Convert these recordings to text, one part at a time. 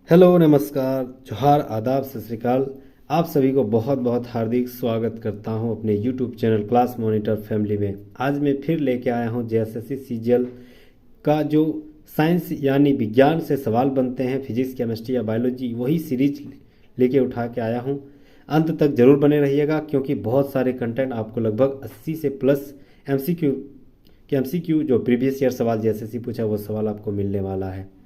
Hello, नमस्कार, जोहार, आदाब, सत श्री अकाल। आप सभी को बहुत बहुत हार्दिक स्वागत करता हूं अपने YouTube channel class monitor family में। आज मैं फिर लेके आया हूं जेएसएससी सीजीएल का जो साइंस यानी विज्ञान से सवाल बनते हैं, फिजिक्स, केमिस्ट्री या बायोलॉजी, वही सीरीज लेके उठा के आया हूं। अंत तक जरूर बने रहिएगा क्योंकि बहुत सारे कंटेंट आपको लगभग 80 से प्लस एमसीक्यू जो प्रीवियस ईयर सवाल जेएसएससी पूछा वो सवाल आपको मिलने वाला है।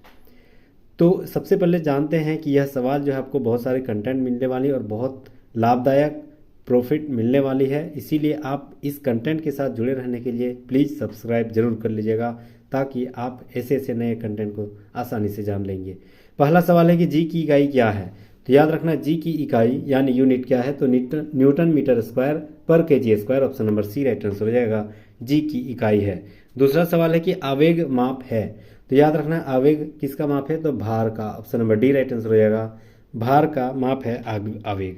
तो सबसे पहले जानते हैं कि यह सवाल जो है आपको बहुत सारे कंटेंट मिलने वाली और बहुत लाभदायक प्रॉफिट मिलने वाली है। इसीलिए आप इस कंटेंट के साथ जुड़े रहने के लिए प्लीज़ सब्सक्राइब जरूर कर लीजिएगा ताकि आप ऐसे ऐसे नए कंटेंट को आसानी से जान लेंगे। पहला सवाल है कि जी की इकाई क्या है। तो याद रखना जी की इकाई यानी यूनिट क्या है, तो न्यूटन मीटर स्क्वायर पर KG square. Option number C right answer हो जाएगा, जी की इकाई है। दूसरा सवाल है कि आवेग माप है। तो याद रखना है आवेग किसका माप है, तो भार का। Option number D right answer हो जाएगा, भार का माप है आवेग।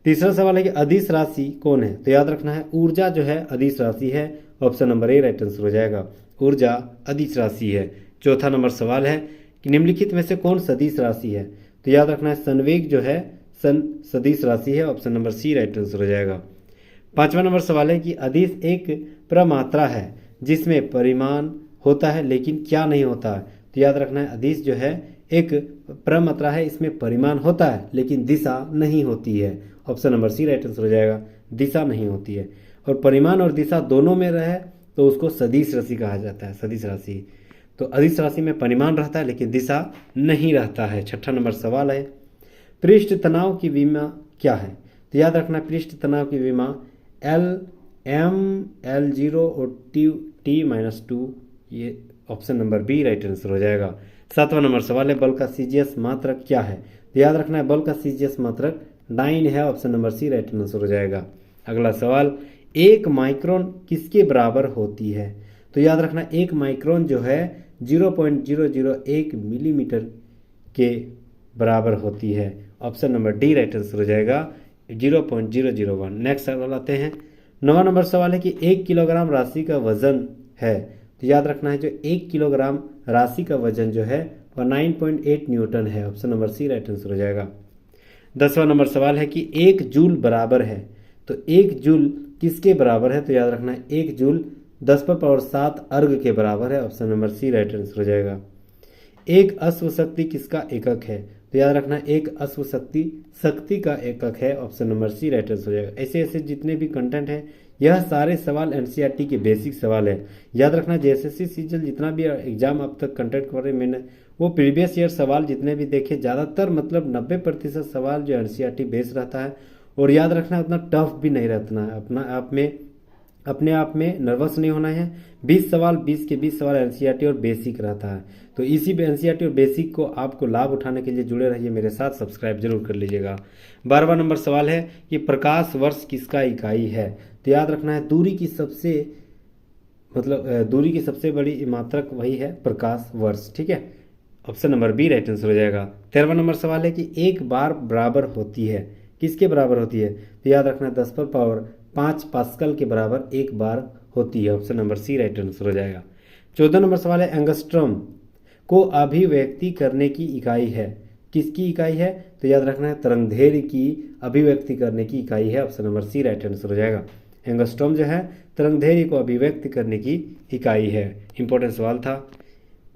तीसरा सवाल है कि अदिश राशि कौन है। तो याद रखना है ऊर्जा जो है अदिश राशि है। Option number A right answer हो जाएगा, ऊर्जा अदिश राशि है। चौथा नंबर सवाल है कि निम्नलिखित में से कौन सदिश राशि है। तो याद रखना है संवेग जो है सदिश राशि है। Option number C right answer हो जाएगा। पांचवा नंबर सवाल है कि अदिश एक प्रमात्रा है जिसमें परिमाण होता है लेकिन क्या नहीं होता है। तो याद रखना है अदिश जो है एक प्रमात्रा है, इसमें परिमाण होता है लेकिन दिशा नहीं होती है। Option number C right answer हो जाएगा, दिशा नहीं होती है। और परिमाण और दिशा दोनों में रहे तो उसको सदिश राशि कहा जाता है, सदिश राशि। तो अदिश राशि में परिमाण रहता है लेकिन दिशा नहीं रहता है। छठा नंबर सवाल है पृष्ठ तनाव की विमा क्या है। तो याद रखना पृष्ठ तनाव की विमा L0 और T-2, ये option number B right answer हो जाएगा। सातवां नंबर सवाल है बल का सीजीएस मात्रक क्या है। तो याद रखना है बल का सीजीएस मात्रक 9 है। Option number C right answer हो जाएगा। अगला सवाल 1 माइक्रोन किसके बराबर होती है। तो याद रखना 1 माइक्रोन जो है 0.001 मिलीमीटर के बराबर होती है। Option number D right answer हो जाएगा, 0.001। नेक्स्ट सवाल आते हैं। 9वां नंबर सवाल है कि 1 किलोग्राम राशि का वजन है। तो याद रखना है जो 1 किलोग्राम राशि का वजन जो है वह 9.8 न्यूटन है। Option number C right answer हो जाएगा। 10वां नंबर सवाल है कि 1 जूल बराबर है। तो 1 जूल किसके बराबर है। तो याद रखना है 1 जूल 10⁻7 अर्ग के बराबर है। Option number C right answer हो जाएगा। एक अश्व शक्ति किसका एकक है। तो याद रखना एक अश्व शक्ति का एकक है। Option number C right answer हो जाएगा। ऐसे ऐसे जितने भी कंटेंट हैं यह सारे सवाल एनसीईआरटी के बेसिक सवाल है। याद रखना जेएसएससी सीजीएल जितना भी एग्जाम अब तक कंटेंट कर रहे मैंने वो प्रीवियस ईयर सवाल जितने भी देखे ज़्यादातर मतलब 90% सवाल जो एनसीईआरटी बेस रहता है। और याद रखना उतना टफ भी नहीं रहना है, अपने आप में नर्वस नहीं होना है। 20 सवाल 20 के 20 सवाल एनसीईआरटी और बेसिक रहता है। तो इसी एनसीईआरटी और बेसिक को आपको लाभ उठाने के लिए जुड़े रहिए मेरे साथ, सब्सक्राइब जरूर कर लीजिएगा। 12वां नंबर सवाल है कि प्रकाश वर्ष किसका इकाई है। तो याद रखना है दूरी की सबसे बड़ी मात्रक वही है प्रकाश वर्ष, ठीक है। Option number B right answer हो जाएगा। 13वां नंबर सवाल है कि एक बार बराबर होती है, किसके बराबर होती है। तो याद रखना 10⁻5 पास्कल के बराबर एक बार होती है। Option number C right answer हो जाएगा। 14 नंबर सवाल है एंगस्ट्रॉम को अभिव्यक्ति करने की इकाई है, किसकी इकाई है। तो याद रखना है तरंगदैर्घ्य की अभिव्यक्ति करने की इकाई है। Option number C right answer हो जाएगा। एंगस्ट्रॉम जो है तरंगदैर्घ्य को अभिव्यक्ति करने की इकाई है। इंपॉर्टेंट सवाल था।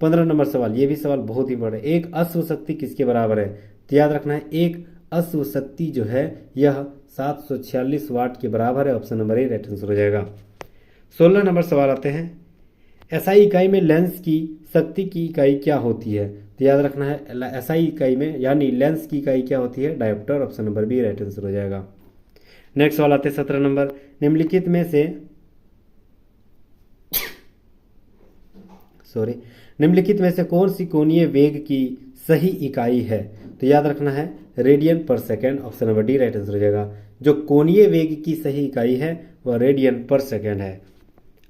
15 नंबर सवाल, ये भी सवाल बहुत इंपॉर्टेंट। एक अश्व शक्ति किसके बराबर है। तो याद रखना है एक अश्व शक्ति जो है यह 746 वाट के बराबर है। Option number A right answer हो जाएगा। 16 नंबर सवाल आते हैं एसआई इकाई में लेंस की शक्ति की इकाई क्या होती है। तो याद रखना है एसआई इकाई में यानी लेंस की इकाई क्या होती है, dioptre. Option number B right answer हो जाएगा। नेक्स्ट सवाल आते हैं 17 नंबर, निम्नलिखित में से कौन सी कोणीय वेग की सही इकाई है। तो याद रखना है रेडियन पर second. Option number D right answer हो जाएगा। जो कोणीय वेग की सही इकाई है वह रेडियन पर सेकेंड है।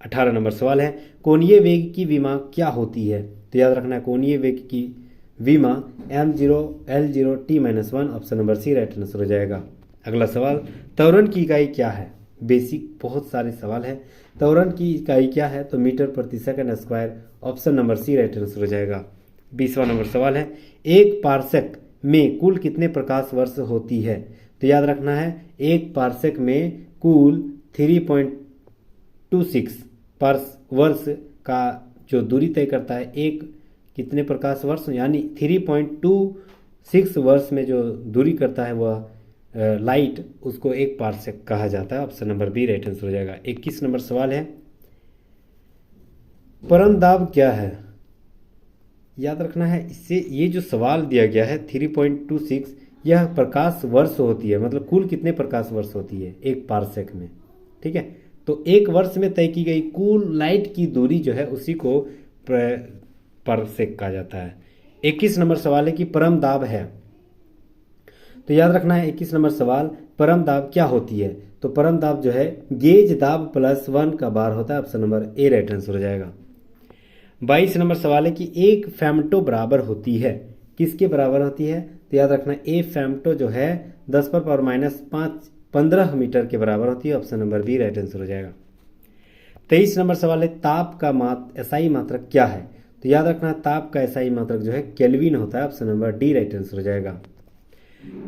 18 नंबर सवाल है कोणीय वेग की विमा क्या होती है। तो याद रखना है कोणीय वेग की विमा m0 L0 T-1। Option number C right answer हो जाएगा। अगला सवाल त्वरण की इकाई क्या है। बेसिक बहुत सारे सवाल है। त्वरण की इकाई क्या है, तो मीटर प्रति second square. Option number C right answer हो जाएगा। 20वां नंबर सवाल है एक पारसेक में कुल कितने प्रकाश वर्ष होती है? तो याद रखना है 1 पारसेक में कुल 3.26 वर्ष का जो दूरी तय करता है, एक कितने प्रकाश वर्ष यानी 3.26 वर्ष में जो दूरी करता है वह लाइट, उसको 1 पारसेक कहा जाता है। Option number B right answer हो जाएगा। 21 नंबर सवाल है, परम दाब क्या है? याद रखना है इससे ये जो सवाल दिया गया है 3.26 यह प्रकाश वर्ष होती है, मतलब कुल कितने प्रकाश वर्ष होती है 1 पारसेक में, ठीक है। तो 1 वर्ष में तय की गई कुल लाइट की दूरी जो है उसी को पारसेक कहा जाता है। 21 नंबर सवाल है कि परम दाब है, तो याद रखना है 21 नंबर सवाल, परम दाब क्या होती है? तो परम दाब जो है गेज दाब प्लस 1 का बार होता है। Option number A right answer हो जाएगा। 22 नंबर सवाल है कि एक फेमटो बराबर होती है, किसके बराबर होती है? तो याद रखना ए फेमटो जो है 10⁻⁻5 15 मीटर के बराबर होती है। Option number B right answer हो जाएगा। 23 नंबर सवाल है, ताप का एसआई मात्रक क्या है? तो याद रखना ताप का एसआई मात्रक जो है केल्विन होता है। Option number D right answer हो जाएगा।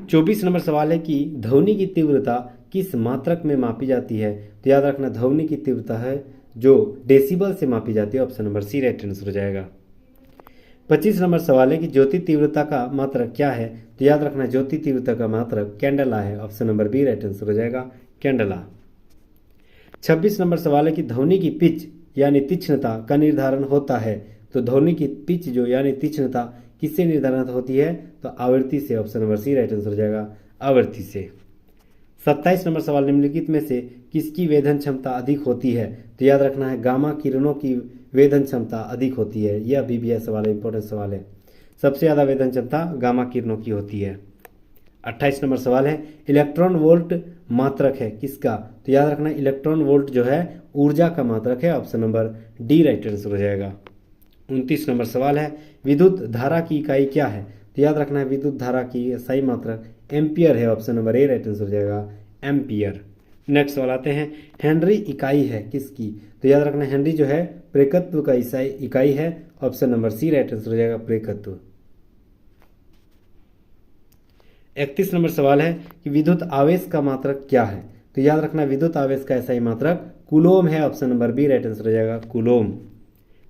24 नंबर सवाल है कि ध्वनि की तीव्रता किस मात्रक में मापी जाती है? तो याद रखना ध्वनि की तीव्रता है जो डेसिबल से मापी जाती है। Option number C right answer हो जाएगा। 25 नंबर सवाल है कि ज्योति तीव्रता का मात्रक क्या है? तो याद रखना ज्योति तीव्रता का मात्रक कैंडेला है। Option number B right answer हो जाएगा, कैंडेला। 26 नंबर सवाल है कि ध्वनि की पिच यानी तीक्ष्णता का निर्धारण होता है। तो ध्वनि की पिच जो यानी तीक्ष्णता किससे निर्धारित होती है? तो आवृत्ति से। Option number C right answer हो जाएगा, आवृत्ति से। 27 नंबर सवाल, निम्नलिखित में से किसकी वेधन क्षमता अधिक होती है? तो याद रखना है गामा किरणों की वेधन क्षमता अधिक होती है। यह अभी भी सवाल है, इंपॉर्टेंट सवाल है। सबसे ज़्यादा वेधन क्षमता गामा किरणों की होती है। 28 नंबर सवाल है, इलेक्ट्रॉन वोल्ट मात्रक है किसका? तो याद रखना इलेक्ट्रॉन वोल्ट जो है ऊर्जा का मात्रक है। Option number D right answer हो जाएगा। 29 नंबर सवाल है, विद्युत धारा की इकाई क्या है? तो याद रखना है विद्युत धारा की सही मात्रक एम्पियर है। Option number A right answer हो जाएगा, एम्पियर। नेक्स्ट सवाल आते हैं, हेनरी इकाई है किसकी? तो याद रखना हेनरी जो है प्रेकत्व का इकाई है। Option number C right answer हो जाएगा, प्रेकत्व। 31 नंबर सवाल है कि विद्युत आवेश का मात्रक क्या है? तो याद रखना विद्युत आवेश का सही मात्रक कूलोम है। Option number B right answer हो जाएगा, कूलोम।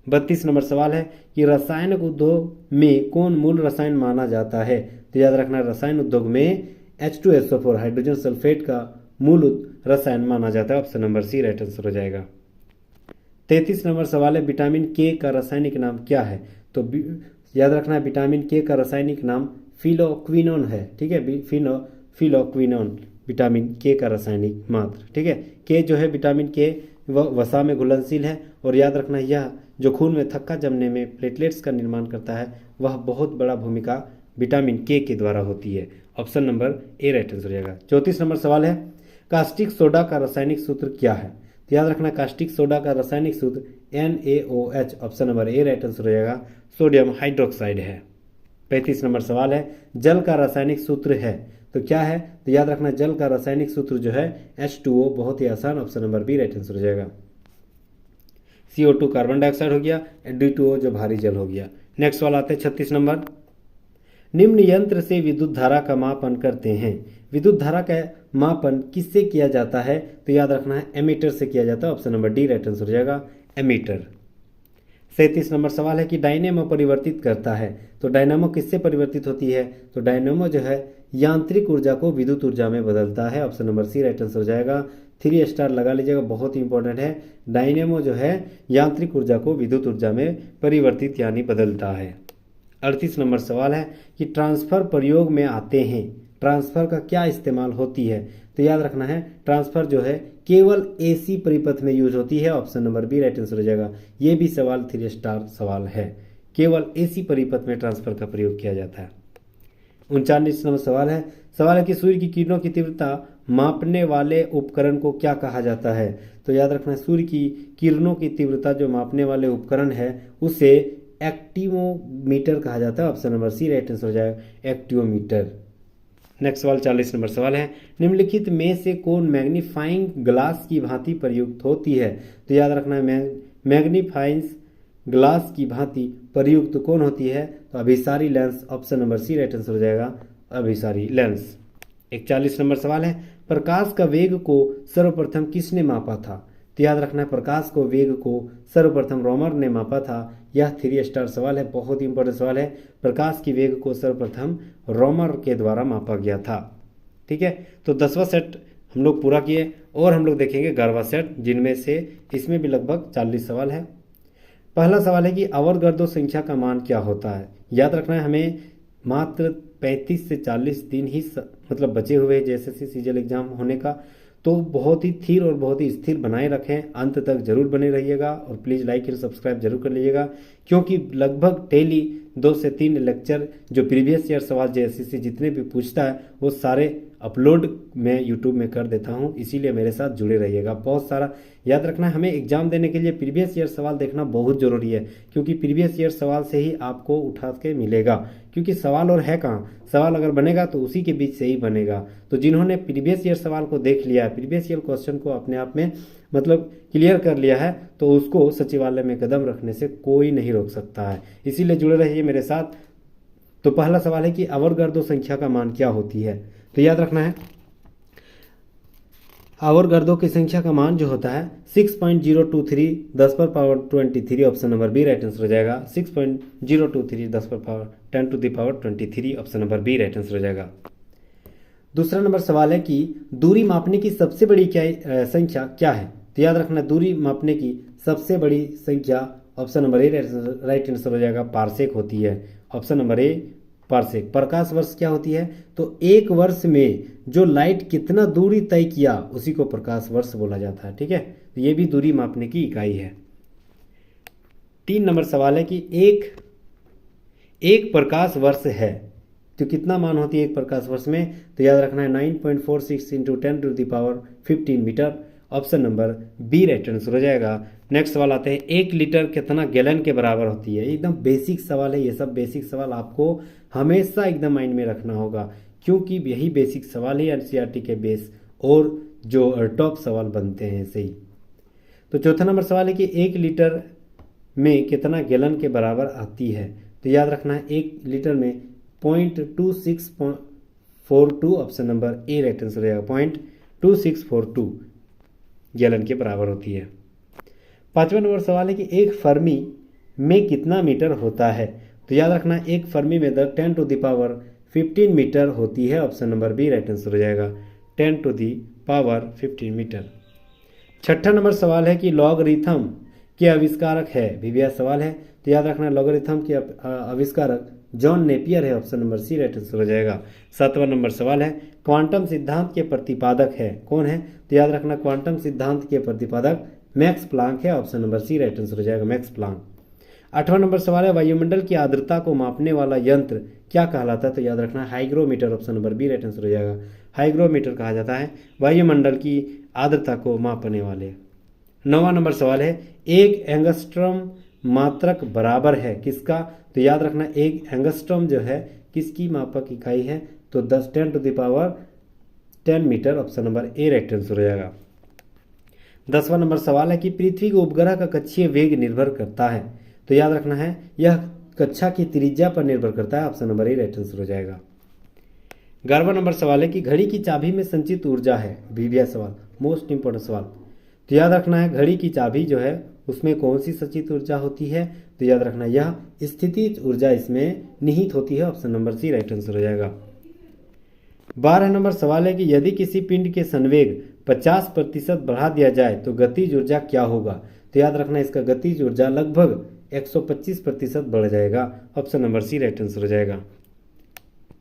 32 नंबर सवाल है कि रसायन उद्योग में कौन मूल रसायन माना जाता है? तो याद रखना रसायन उद्योग में H2SO4 हाइड्रोजन सल्फेट का मूल रसायन माना जाता है। Option number C right answer हो जाएगा। 33 नंबर सवाल है, विटामिन के का रासायनिक नाम क्या है? तो याद रखना विटामिन के का रासायनिक नाम फिलोक्विनोन है, ठीक है। फिलोक्विनोन विटामिन के का रासायनिक मात्र, ठीक है। के जो है विटामिन के वह वसा में घुलनशील है, और याद रखना यह जो खून में थक्का जमने में प्लेटलेट्स का निर्माण करता है वह बहुत बड़ा भूमिका विटामिन के द्वारा होती है। Option number A right answer हो जाएगा। 34 नंबर सवाल है, कास्टिक सोडा का रासायनिक सूत्र क्या है? तो याद रखना कास्टिक सोडा का रासायनिक सूत्र NaOH। Option number A right answer हो जाएगा, सोडियम हाइड्रोक्साइड है। 35 नंबर सवाल है, जल का रासायनिक सूत्र है तो क्या है? तो याद रखना जल का रासायनिक सूत्र जो है H2O, बहुत ही आसान। Option number B right answer हो जाएगा। CO2 कार्बन डाइऑक्साइड हो गया, D2O जो भारी जल हो गया। नेक्स्ट सवाल आते हैं 36 नंबर, निम्न यंत्र से विद्युत धारा का मापन करते हैं। विद्युत धारा का मापन किससे किया जाता है? तो याद रखना है एमीटर से किया जाता है। Option number D right answer हो जाएगा, एमीटर। 37 नंबर सवाल है कि डायनेमो परिवर्तित करता है, तो डायनेमो किससे परिवर्तित होती है? तो डायनेमो जो है यांत्रिक ऊर्जा को विद्युत ऊर्जा में बदलता है। Option number C right answer हो जाएगा। 3 स्टार लगा लीजिएगा, बहुत ही इंपॉर्टेंट है। डायनेमो जो है यांत्रिक ऊर्जा को विद्युत ऊर्जा में परिवर्तित यानी बदलता है। 38 नंबर सवाल है कि ट्रांसफर प्रयोग में आते हैं, ट्रांसफर का क्या इस्तेमाल होती है? तो याद रखना है ट्रांसफर जो है केवल AC परिपथ में यूज होती है। Option number B right answer हो जाएगा। ये भी सवाल 3 स्टार सवाल है, केवल AC परिपथ में ट्रांसफर का प्रयोग किया जाता है। 39 नंबर सवाल है कि सूर्य की किरणों की तीव्रता मापने वाले उपकरण को क्या कहा जाता है? तो याद रखना सूर्य की किरणों की तीव्रता जो मापने वाले उपकरण है उसे एक्टिवोमीटर कहा जाता है। Option number C right answer हो जाएगा, एक्टिवोमीटर। नेक्स्ट सवाल 40 नंबर सवाल है, निम्नलिखित में से कौन मैग्नीफाइंग ग्लास की भांति प्रयुक्त होती है? तो याद रखना मैग्नीफाइंग ग्लास की भांति प्रयुक्त कौन होती है? तो अभिसारी lens option number C right answer हो जाएगा, अभिसारी लेंस। 41 नंबर सवाल है, प्रकाश का वेग को सर्वप्रथम किसने मापा था? तो याद रखना है, प्रकाश को वेग को सर्वप्रथम रोमर ने मापा था। यह 3 स्टार सवाल है, बहुत ही इंपॉर्टेंट सवाल है। प्रकाश की वेग को सर्वप्रथम रोमर के द्वारा मापा गया था। ठीक है, तो 10वां सेट हम लोग पूरा किए और हम लोग देखेंगे 11वां सेट, जिनमें से इसमें भी लगभग 40 सवाल है। पहला सवाल है कि अवरगर्दो संख्या का मान क्या होता है? याद रखना है, हमें मात्र 35 से 40 दिन ही मतलब बचे हुए JSSC CGL एग्जाम होने का, तो बहुत ही स्थिर और बहुत ही स्थिर बनाए रखें, अंत तक जरूर बने रहिएगा और प्लीज़ लाइक और सब्सक्राइब जरूर कर लीजिएगा, क्योंकि लगभग डेली 2 से 3 लेक्चर जो प्रीवियस ईयर सवाल JSSC जितने भी पूछता है वो सारे अपलोड मैं यूट्यूब में कर देता हूं, इसीलिए मेरे साथ जुड़े रहिएगा। बहुत सारा याद रखना है, हमें एग्जाम देने के लिए प्रीवियस ईयर सवाल देखना बहुत ज़रूरी है, क्योंकि प्रीवियस ईयर सवाल से ही आपको उठा के मिलेगा, क्योंकि सवाल और है कहाँ, सवाल अगर बनेगा तो उसी के बीच से ही बनेगा। तो जिन्होंने प्रीवियस ईयर सवाल को देख लिया है, प्रीवियस ईयर क्वेश्चन को अपने आप में मतलब क्लियर कर लिया है, तो उसको सचिवालय में कदम रखने से कोई नहीं रोक सकता है, इसीलिए जुड़े रहिए मेरे साथ। तो पहला सवाल है कि अवरगर्दो संख्या का मान क्या होती है? तो याद रखना है, अवरगर्दो की संख्या का मान जो होता है 6.023 10 पर power 23, option number B right answer हो जाएगा। 6.023 10 पर power 10 to the power 23, option number B right answer हो जाएगा। दूसरा नंबर सवाल है कि दूरी मापने की सबसे बड़ी संख्या क्या है? तो याद रखना, दूरी मापने की सबसे बड़ी संख्या option number A right answer हो जाएगा, पारसेक होती है, ऑप्शन नंबर ए पारसेक। प्रकाश वर्ष क्या होती है? तो एक वर्ष में जो लाइट कितना दूरी तय किया उसी को प्रकाश वर्ष बोला जाता है। ठीक है, तो ये भी दूरी मापने की इकाई है। 3 नंबर सवाल है कि एक प्रकाश वर्ष है तो कितना मान होती है एक प्रकाश वर्ष में? तो याद रखना है 9.46 into 10 to the power 15 metre, option number B right answer हो जाएगा। नेक्स्ट सवाल आते हैं, 1 लीटर कितना गैलन के बराबर होती है? एकदम बेसिक सवाल है, ये सब बेसिक सवाल आपको हमेशा एकदम माइंड में रखना होगा, क्योंकि यही बेसिक सवाल ही NCERT के बेस और जो टॉप सवाल बनते हैं सही। तो चौथा नंबर सवाल है कि 1 लीटर में कितना गैलन के बराबर आती है? तो याद रखना है 1 लीटर में 0.2642, option number A right answer हो जाएगा, 0.2642 गैलन के बराबर होती है। 5वां नंबर सवाल है कि 1 फर्मी में कितना मीटर होता है? तो याद रखना 1 फर्मी में 10 टू द पावर 15 मीटर होती है, option number B right answer हो जाएगा, 10 टू द पावर 15 मीटर। 6ठा नंबर सवाल है कि लॉगरिथम के आविष्कारक है? VVS सवाल है, तो याद रखना लॉगरिथम के आविष्कारक जॉन नेपियर है, option number C right answer हो जाएगा। 7वां नंबर सवाल है, क्वांटम सिद्धांत के प्रतिपादक है कौन है? तो याद रखना क्वांटम सिद्धांत के प्रतिपादक मैक्स प्लांक है, option number C right answer हो जाएगा, मैक्स प्लांक। 8वां नंबर सवाल है, वायुमंडल की आर्द्रता को मापने वाला यंत्र क्या कहलाता है? तो याद रखना hygrometer, option number B right answer हो जाएगा, हाइग्रोमीटर कहा जाता है वायुमंडल की आर्द्रता को मापने वाले। 9वां नंबर सवाल है, 1 एंगस्ट्रॉम मात्रक बराबर है किसका? तो याद रखना 1 एंगस्ट्रॉम जो है किसकी मापक इकाई है? तो 10 to the power 10 metre, option number A right answer हो जाएगा। 10वां नंबर सवाल है कि पृथ्वी के उपग्रह का कक्षीय वेग निर्भर करता है? तो याद रखना है यह कक्षा की त्रिज्या पर निर्भर करता है, option number A right answer हो जाएगा। 11वां नंबर सवाल है कि घड़ी की चाबी में संचित ऊर्जा है? VVS सवाल, मोस्ट इंपोर्टेंट सवाल। तो याद रखना है घड़ी की चाबी जो है उसमें कौन सी संचित ऊर्जा होती है? तो याद रखना यह स्थितिज ऊर्जा इसमें निहित होती है, option number C right answer हो जाएगा। 12 नंबर सवाल है कि यदि किसी पिंड के संवेग 50% बढ़ा दिया जाए तो गतिज ऊर्जा क्या होगा? तो याद रखना इसका गतिज ऊर्जा लगभग 125% बढ़ जाएगा, option number C right answer हो जाएगा।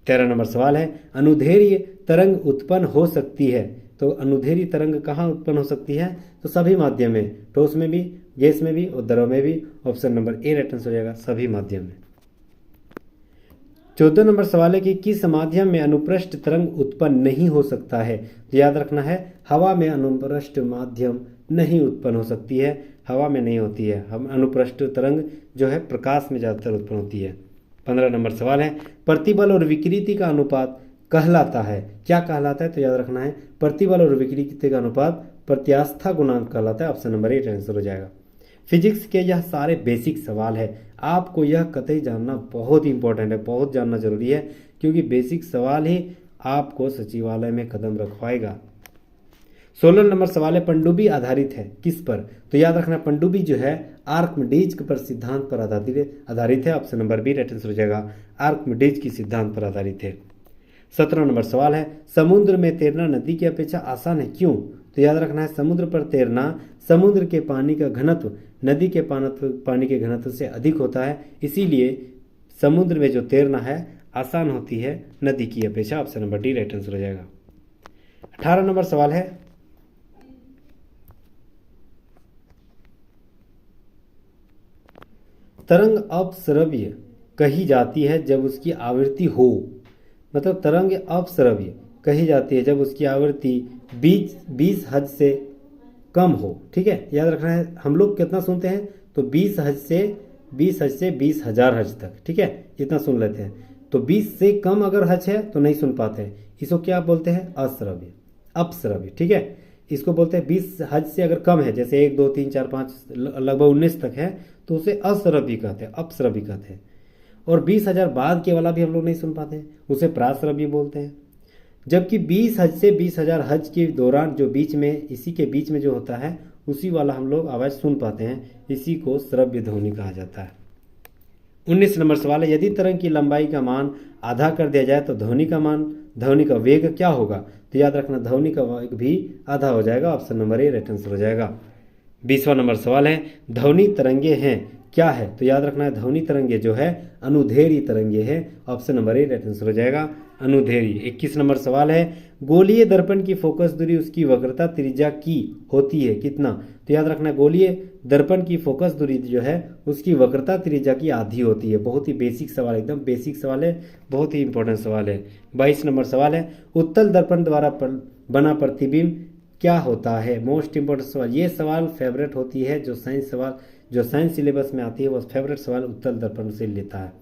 13 नंबर सवाल है, अनुदैर्घ्य तरंग उत्पन्न हो सकती है? तो अनुदैर्घ्य तरंग कहाँ उत्पन्न हो सकती है? तो सभी माध्यम में, ठोस में भी, गैस में भी और द्रव में भी, option number A right answer हो जाएगा, सभी माध्यम में। 14 नंबर सवाल है कि किस माध्यम में अनुप्रस्थ तरंग उत्पन्न नहीं हो सकता है? तो याद रखना है हवा में अनुप्रस्थ माध्यम नहीं उत्पन्न हो सकती है, हवा में नहीं होती है। हम अनुप्रस्थ तरंग जो है प्रकाश में ज़्यादातर उत्पन्न होती है। 15 नंबर सवाल है, प्रतिबल और विकृति का अनुपात कहलाता है? क्या कहलाता है? तो याद रखना है प्रतिबल और विकृति का अनुपात प्रत्यास्था गुणांक कहलाता है, ऑप्शन नंबर ए आंसर हो जाएगा। फिजिक्स के यह सारे बेसिक सवाल है, आपको यह कतई जानना बहुत इंपॉर्टेंट है, बहुत जानना जरूरी है, क्योंकि बेसिक सवाल ही आपको सचिवालय में कदम रखवाएगा। 16 नंबर सवाल है, पनडुब्बी आधारित है किस पर? तो याद रखना पनडुब्बी जो है आर्कमिडीज पर सिद्धांत पर आधारित है। Option number B right answer हो जाएगा, आर्कमिडीज की सिद्धांत पर आधारित है। 17 नंबर सवाल है, समुद्र में तैरना नदी की अपेक्षा आसान है क्यों? तो याद रखना है समुद्र पर तैरना समुद्र के पानी का घनत्व नदी के पानी के घनत्व से अधिक होता है, इसीलिए समुद्र में जो तैरना है आसान होती है नदी की अपेक्षा। Option number D right answer हो जाएगा। 18 नंबर सवाल है, तरंग अपश्रव्य कही जाती है जब उसकी आवृत्ति हो, मतलब तरंग अपश्रव्य कही जाती है जब उसकी आवृत्ति 20 हर्ट्ज से कम हो। ठीक है, याद रखना है हम लोग कितना सुनते हैं, तो 20 हर्ट्ज से 20,000 हर्ट्ज तक। ठीक है, इतना सुन लेते हैं। तो 20 से कम अगर हर्ट्ज है तो नहीं सुन पाते हैं, इसको क्या बोलते हैं? अश्रव्य, अपश्रव्य। ठीक है, इसको बोलते हैं 20 हर्ट्ज से अगर कम है, जैसे 1 2 3 4 5 लगभग 19 तक है, तो उसे अश्रव्य कहते हैं, अपश्रव्य कहते हैं। और 20,000 बाद के वाला भी हम लोग नहीं सुन पाते हैं, उसे प्राश्रव्य बोलते हैं। जबकि 20 हज से 20,000 हज के दौरान जो बीच में इसी के बीच में जो होता है उसी वाला हम लोग आवाज़ सुन पाते हैं, इसी को श्रव्य ध्वनि कहा जाता है। 19 नंबर सवाल है, यदि तरंग की लंबाई का मान आधा कर दिया जाए तो ध्वनि का वेग क्या होगा? तो याद रखना ध्वनि का वेग भी आधा हो जाएगा। Option number A right answer हो जाएगा। 20वां नंबर सवाल है, ध्वनि तरंगे हैं क्या है? तो याद रखना है ध्वनि तरंगे जो है अनुदैर्घ्य तरंगे है। Option number A right answer हो जाएगा, अनुदैर्घ्य। 21 नंबर सवाल है, गोलीय दर्पण की फोकस दूरी उसकी वक्रता त्रिज्या की होती है कितना? तो याद रखना गोलीय दर्पण की फोकस दूरी जो है उसकी वक्रता त्रिज्या की आधी होती है। बहुत ही बेसिक सवाल, एकदम बेसिक सवाल है, बहुत ही इंपॉर्टेंट सवाल है। 22 नंबर सवाल है, उत्तल दर्पण द्वारा बना प्रतिबिंब क्या होता है? मोस्ट इंपॉर्टेंट सवाल, ये सवाल फेवरेट होती है जो साइंस सिलेबस में आती है, वो फेवरेट सवाल उत्तल दर्पण से लेता है।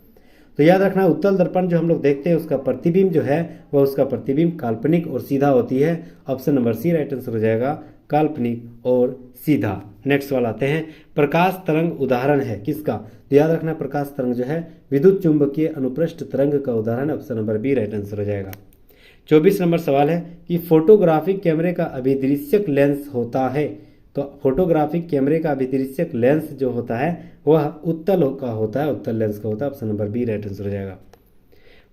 तो याद रखना उत्तल दर्पण जो हम लोग देखते हैं उसका प्रतिबिंब जो है वह उसका प्रतिबिंब काल्पनिक और सीधा होती है। Option number C right answer हो जाएगा, काल्पनिक और सीधा। नेक्स्ट वाला आते हैं, प्रकाश तरंग उदाहरण है किसका? तो याद रखना प्रकाश तरंग जो है विद्युत चुंबकीय अनुप्रस्थ तरंग का उदाहरण। Option number B right answer हो जाएगा। 24 नंबर सवाल है कि फोटोग्राफिक कैमरे का अभिदृश्यक लेंस होता है, तो फोटोग्राफिक कैमरे का अभिदृश्यक लेंस जो होता है वह उत्तल का होता है, उत्तल लेंस का होता है। Option number B right answer हो जाएगा।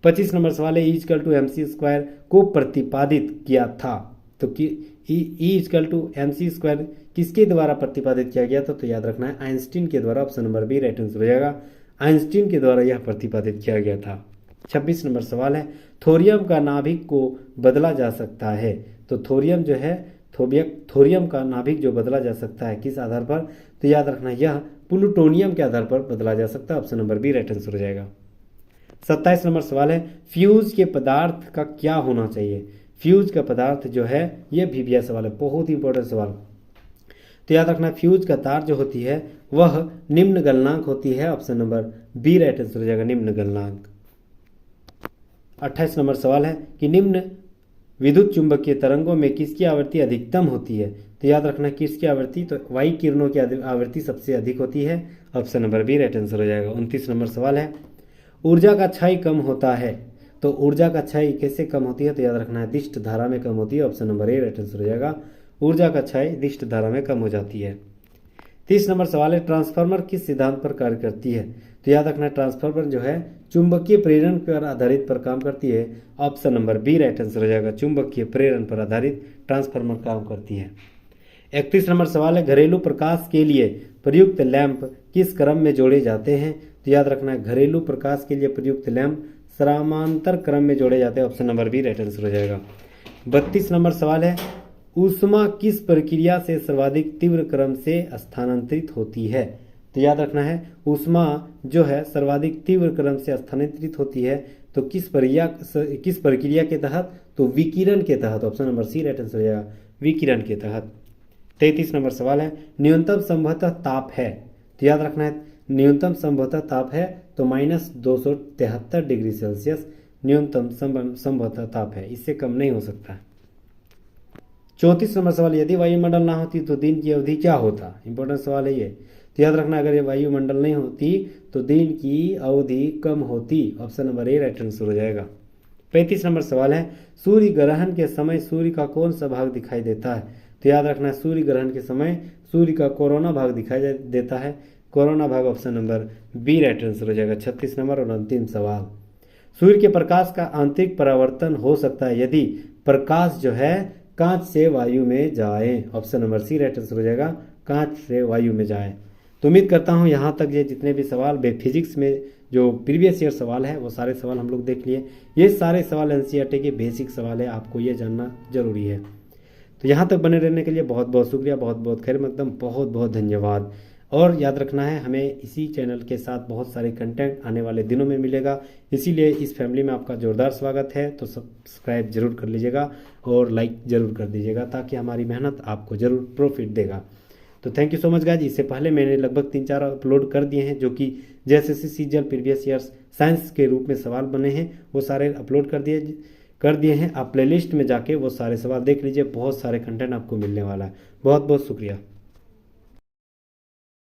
25 नंबर सवाल है, E=mc² को प्रतिपादित किया था, तो E=mc² किसके द्वारा प्रतिपादित किया गया था? तो याद रखना है आइंस्टीन के द्वारा। Option number B right answer हो जाएगा, आइंस्टीन के द्वारा यह प्रतिपादित किया गया था। 26 नंबर सवाल है, थोरियम का नाभिक को बदला जा सकता है, तो थोरियम जो है थोरियम का नाभिक जो बदला जा सकता है किस आधार पर? तो याद रखना यह प्लूटोनियम के आधार पर बदला जा सकता है। Option number B right answer हो जाएगा। 27 नंबर सवाल है, फ्यूज के पदार्थ का क्या होना चाहिए? फ्यूज का पदार्थ जो है यह भी भैया सवाल है, बहुत ही इंपॉर्टेंट सवाल। तो याद रखना फ्यूज का तार जो होती है वह निम्न गलनांक होती है। Option number B right answer हो जाएगा, निम्न गलनांक। 28 नंबर सवाल है कि निम्न विद्युत चुंबकीय तरंगों में किसकी आवृत्ति अधिकतम होती है? तो याद रखना किसकी आवृत्ति? तो वाई किरणों की आवृत्ति सबसे अधिक होती है। Option number B right answer हो जाएगा। 29 नंबर सवाल है, ऊर्जा का क्षय कम होता है, तो ऊर्जा का क्षय कैसे कम होती है? तो याद रखना है दिष्ट धारा में कम होती है। Option number A right answer हो जाएगा, ऊर्जा का क्षय दिष्ट धारा में कम हो जाती है। 30 नंबर सवाल है, ट्रांसफार्मर किस सिद्धांत पर कार्य करती है? तो याद रखना ट्रांसफार्मर जो है चुंबकीय प्रेरण पर आधारित पर काम करती है। Option number B right answer हो जाएगा, चुंबकीय प्रेरण पर आधारित ट्रांसफार्मर काम करती है। 31 नंबर सवाल है, घरेलू प्रकाश के लिए प्रयुक्त लैंप किस क्रम में जोड़े जाते हैं? तो याद रखना है घरेलू प्रकाश के लिए प्रयुक्त लैंप समानांतर क्रम में जोड़े जाते हैं। Option number B right answer हो जाएगा। 32 नंबर सवाल है, ऊष्मा किस प्रक्रिया से सर्वाधिक तीव्र क्रम से स्थानांतरित होती है? तो याद रखना है ऊष्मा जो है सर्वाधिक तीव्र क्रम से स्थानांतरित होती है, तो किस प्रक्रिया के तहत? तो विकिरण के तहत। Option number C right answer हो जाएगा, विकिरण के तहत। 33 नंबर सवाल है, न्यूनतम संभवतः ताप है, तो याद रखना है न्यूनतम संभवतः ताप है तो -273 डिग्री सेल्सियस न्यूनतम संभवतः ताप है, इससे कम नहीं हो सकता। 34 नंबर सवाल, यदि वायुमंडल ना होती तो दिन की अवधि क्या होता? इंपॉर्टेंट सवाल है ये। तो याद रखना अगर ये वायुमंडल नहीं होती तो दिन की अवधि कम होती। Option number A right answer हो जाएगा। 35 नंबर सवाल है, सूर्य ग्रहण के समय सूर्य का कौन सा भाग दिखाई देता है? तो याद रखना है, सूर्य ग्रहण के समय सूर्य का कोरोना भाग दिखाई देता है। कोरोना भाग option number B right answer हो जाएगा। 36 नंबर और अंतिम सवाल, सूर्य के प्रकाश का आंतरिक परावर्तन हो सकता है यदि प्रकाश जो है कांच से वायु में जाए। Option number C right answer हो जाएगा, कांच से वायु में जाए। तो उम्मीद करता हूँ यहाँ तक ये जितने भी सवाल फिजिक्स में जो प्रीवियस ईयर सवाल है वो सारे सवाल हम लोग देख लिए। ये सारे सवाल एनसीईआरटी के बेसिक सवाल है, आपको ये जानना जरूरी है। तो यहाँ तक बने रहने के लिए बहुत बहुत शुक्रिया, बहुत बहुत खैर मकदम, बहुत बहुत धन्यवाद। और याद रखना है, हमें इसी चैनल के साथ बहुत सारे कंटेंट आने वाले दिनों में मिलेगा, इसीलिए इस फैमिली में आपका जोरदार स्वागत है। तो सब्सक्राइब जरूर कर लीजिएगा और लाइक जरूर कर दीजिएगा, ताकि हमारी मेहनत आपको जरूर प्रॉफिट देगा। तो thank you so much guys. इससे पहले मैंने लगभग 3-4 अपलोड कर दिए हैं, जो कि जैसे सीजीएल प्रीवियस ईयर्स साइंस के रूप में सवाल बने हैं वो सारे अपलोड कर दिए हैं। आप प्लेलिस्ट में जाके वो सारे सवाल देख लीजिए, बहुत सारे कंटेंट आपको मिलने वाला है। बहुत बहुत शुक्रिया।